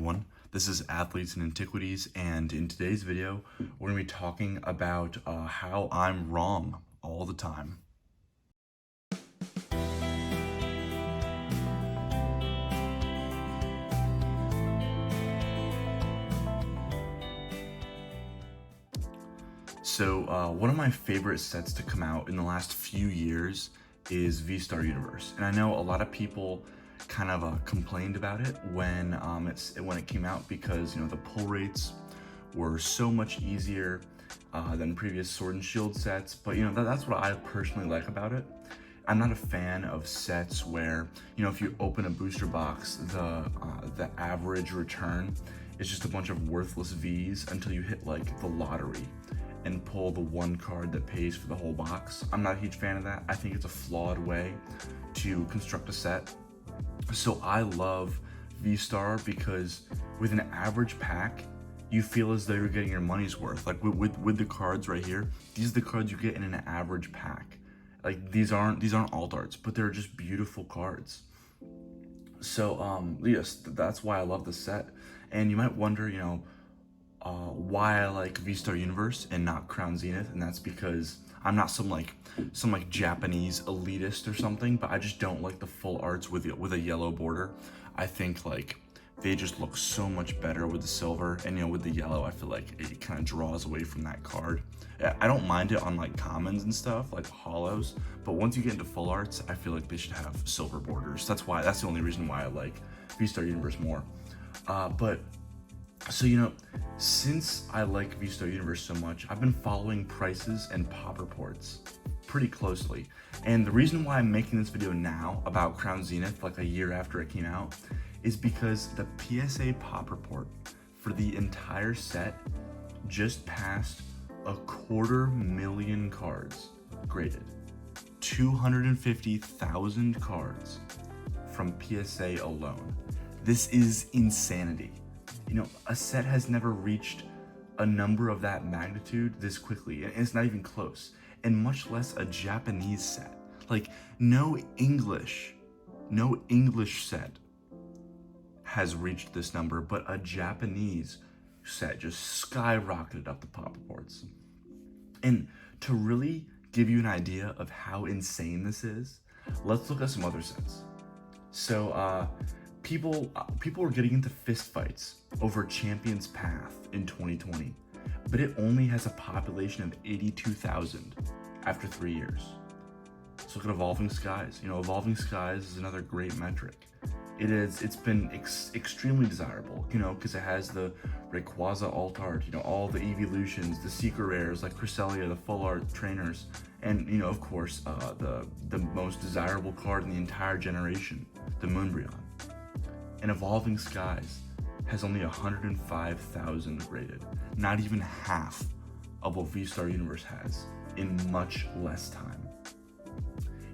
everyone, this is Athletes and Antiquities, and in today's video, we're going to be talking about how I'm wrong all the time. So one of my favorite sets to come out in the last few years is VSTAR Universe, and I know a lot of people kind of complained about it when it came out because the pull rates were so much easier than previous Sword and Shield sets. But that's what I personally like about it. I'm not a fan of sets where if you open a booster box, the average return is just a bunch of worthless V's until you hit like the lottery and pull the one card that pays for the whole box. I'm not a huge fan of that. I think it's a flawed way to construct a set. So I love VSTAR because with an average pack, you feel as though you're getting your money's worth. Like with the cards right here, these are the cards you get in an average pack. Like these aren't alt arts, but they're just beautiful cards. So yes, that's why I love the set. And you might wonder, why I like VSTAR Universe and not Crown Zenith, and that's because I'm not some Japanese elitist or something, but I just don't like the full arts with a yellow border. I think like they just look so much better with the silver, and with the yellow, I feel like it kind of draws away from that card. I don't mind it on like commons and stuff, like hollows, but once you get into full arts, I feel like they should have silver borders. That's the only reason why I like VSTAR Universe more. So since I like VSTAR Universe so much, I've been following prices and pop reports pretty closely. And the reason why I'm making this video now about Crown Zenith, like a year after it came out, is because the PSA pop report for the entire set just passed 250,000 cards graded. 250,000 cards from PSA alone. This is insanity. A set has never reached a number of that magnitude this quickly, and it's not even close, and much less a Japanese set. Like, no English set has reached this number, but a Japanese set just skyrocketed up the pop reports. And to really give you an idea of how insane this is, let's look at some other sets. So, people were getting into fist fights over Champion's Path in 2020, but it only has a population of 82,000 after 3 years. Let's look at Evolving Skies. Evolving Skies is another great metric. It's been extremely desirable, because it has the Rayquaza alt art, all the evolutions, the secret rares like Cresselia, the full art trainers, and of course the most desirable card in the entire generation, the Moonbryon. And Evolving Skies has only 105,000 graded, not even half of what VSTAR Universe has in much less time.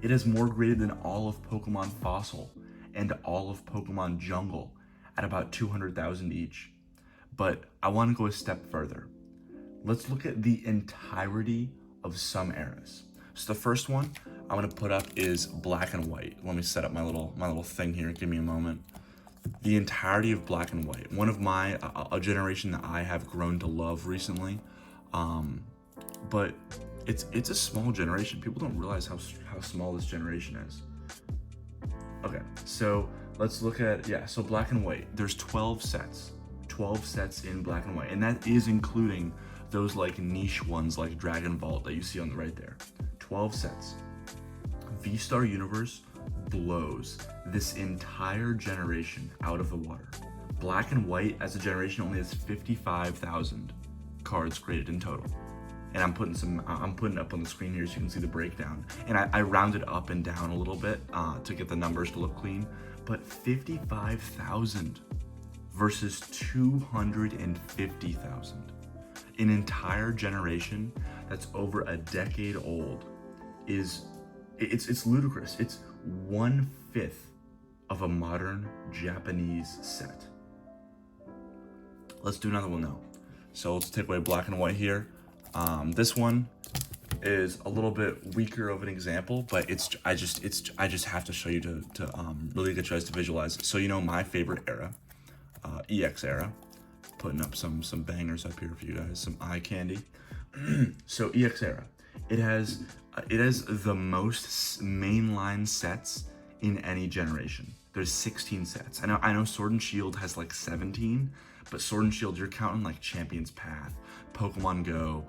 It has more graded than all of Pokemon Fossil and all of Pokemon Jungle at about 200,000 each. But I want to go a step further. Let's look at the entirety of some eras. So the first one I'm going to put up is Black and White. Let me set up my little thing here. Give me a moment. The entirety of Black and White, one of a generation that I have grown to love recently, but it's a small generation. People don't realize how small this generation is. Okay, so let's look at, so Black and White, there's 12 sets in Black and White, and that is including those like niche ones like Dragon Vault that you see on the right there. 12 sets. VSTAR Universe blows this entire generation out of the water. Black and White as a generation only has 55,000 cards graded in total. And I'm putting it up on the screen here so you can see the breakdown. And I rounded up and down a little bit to get the numbers to look clean. But 55,000 versus 250,000. An entire generation that's over a decade old it's ludicrous. It's 1/5 of a modern Japanese set. Let's do another one though. So let's take away Black and White here. This one is a little bit weaker of an example, but I just have to show you to really get you guys to visualize. So my favorite era EX era. Putting up some bangers up here for you guys, some eye candy. So EX era, it has the most mainline sets in any generation. There's 16 sets. I know Sword and Shield has like 17, but Sword and Shield, you're counting like Champion's Path, Pokemon Go,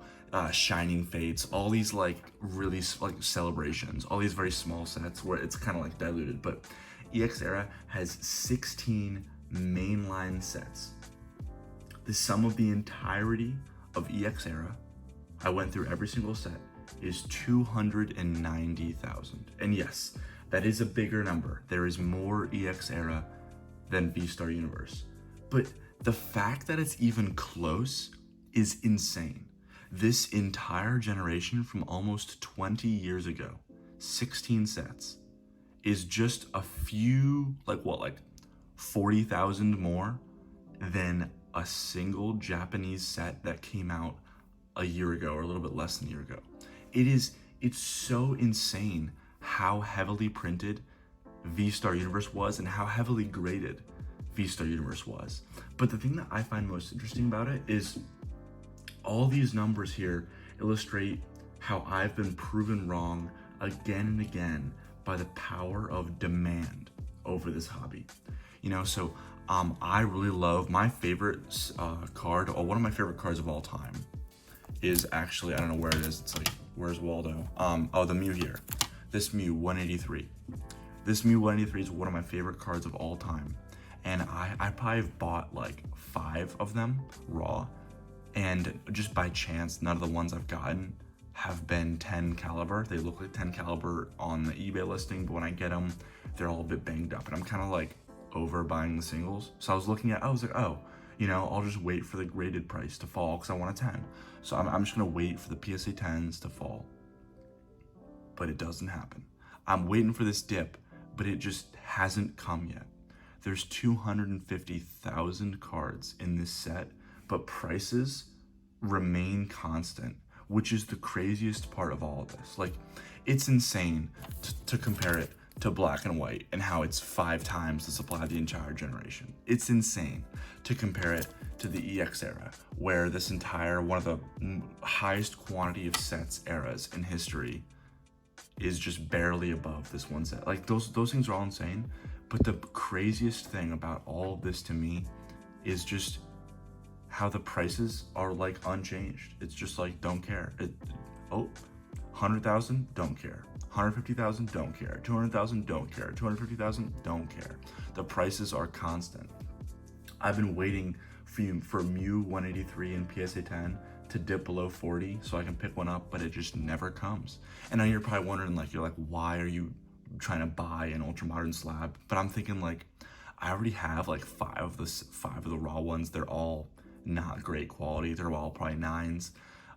Shining Fates, all these like really like celebrations, all these very small sets where it's kind of like diluted. But EX era has 16 mainline sets. The sum of the entirety of EX era, I went through every single set, is 290,000. And yes, that is a bigger number. There is more EX era than VSTAR Universe. But the fact that it's even close is insane. This entire generation from almost 20 years ago, 16 sets, is just a few, like 40,000 more than a single Japanese set that came out a year ago, or a little bit less than a year ago. It's so insane how heavily printed VSTAR Universe was and how heavily graded VSTAR Universe was. But the thing that I find most interesting about it is all these numbers here illustrate how I've been proven wrong again and again by the power of demand over this hobby. So I really love my favorite card, or one of my favorite cards of all time is actually, I don't know where it is. It's like, where's Waldo? The Mew here. This Mew 183. This Mew 183 is one of my favorite cards of all time. And I probably have bought like 5 of them raw. And just by chance, none of the ones I've gotten have been 10 caliber. They look like 10 caliber on the eBay listing, but when I get them, they're all a bit banged up. And I'm kind of like over buying the singles. So I was like, oh, I'll just wait for the graded price to fall because I want a 10. So I'm just gonna wait for the PSA 10s to fall. But it doesn't happen. I'm waiting for this dip, but it just hasn't come yet. There's 250,000 cards in this set, but prices remain constant, which is the craziest part of all of this. Like, it's insane to compare it to black and white and how it's 5 times the supply of the entire generation. It's insane to compare it to the EX era, where this entire, one of the highest quantity of sets eras in history is just barely above this one set. Like, those things are all insane, but the craziest thing about all of this to me is just how the prices are like unchanged. It's just like, don't care. 100,000, don't care. 150,000, don't care. 200,000, don't care. 250,000, don't care. The prices are constant. I've been waiting for Mew 183 and PSA 10 to dip below 40 so I can pick one up, but it just never comes. And now you're probably wondering, why are you trying to buy an ultra modern slab? But I'm thinking, like, I already have like 5 of the raw ones. They're all not great quality. They're all probably 9s.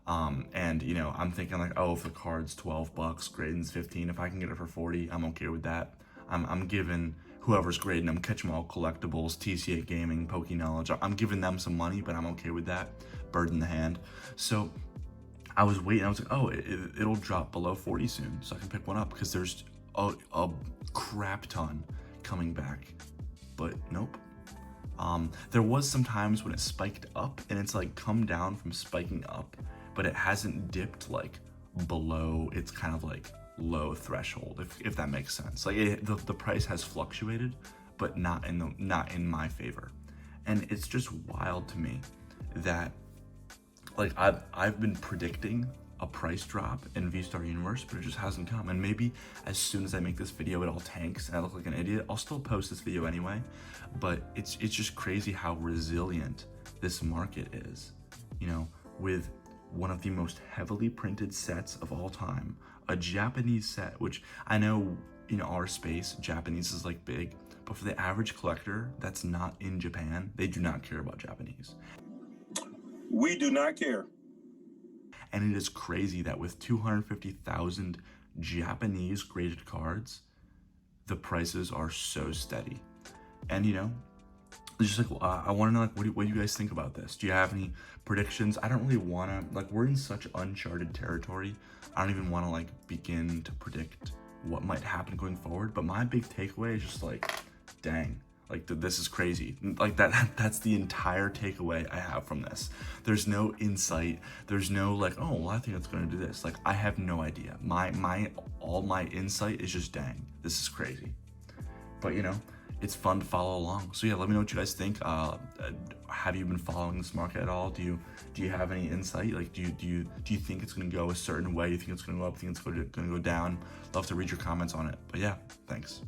And I'm thinking like, oh, if the card's $12, grading's 15, if I can get it for 40, I'm okay with that. I'm giving whoever's grading them, Catch 'em All Collectibles, TC8 Gaming, Poke Knowledge, I'm giving them some money, but I'm okay with that. Bird in the hand. So I was waiting. I was like, oh, it'll drop below 40 soon, so I can pick one up, because there's a crap ton coming back. But nope. There was some times when it spiked up, and it's like come down from spiking up, but it hasn't dipped like below its kind of like low threshold, if that makes sense. Like, the price has fluctuated, but not in my favor. And it's just wild to me that, like, I've been predicting a price drop in VSTAR Universe, but it just hasn't come. And maybe as soon as I make this video, it all tanks and I look like an idiot. I'll still post this video anyway, but it's just crazy how resilient this market is, with one of the most heavily printed sets of all time, a Japanese set, which I know in our space, Japanese is like big, but for the average collector that's not in Japan, they do not care about Japanese. We do not care. And it is crazy that with 250,000 Japanese graded cards, the prices are so steady. And it's just like, I want to know, like, what do you guys think about this? Do you have any predictions? I don't really want to, like, we're in such uncharted territory. I don't even want to like begin to predict what might happen going forward. But my big takeaway is just like, dang, Like, this is crazy. Like, that's the entire takeaway I have from this. There's no insight. There's no like, oh, well, I think it's going to do this. Like, I have no idea. All my insight is just, dang, this is crazy. But, you know, it's fun to follow along. So yeah, let me know what you guys think. Have you been following this market at all? Do you have any insight? Like, do you think it's going to go a certain way? You think it's going to go up? Think it's going to go down? Love to read your comments on it. But yeah, thanks.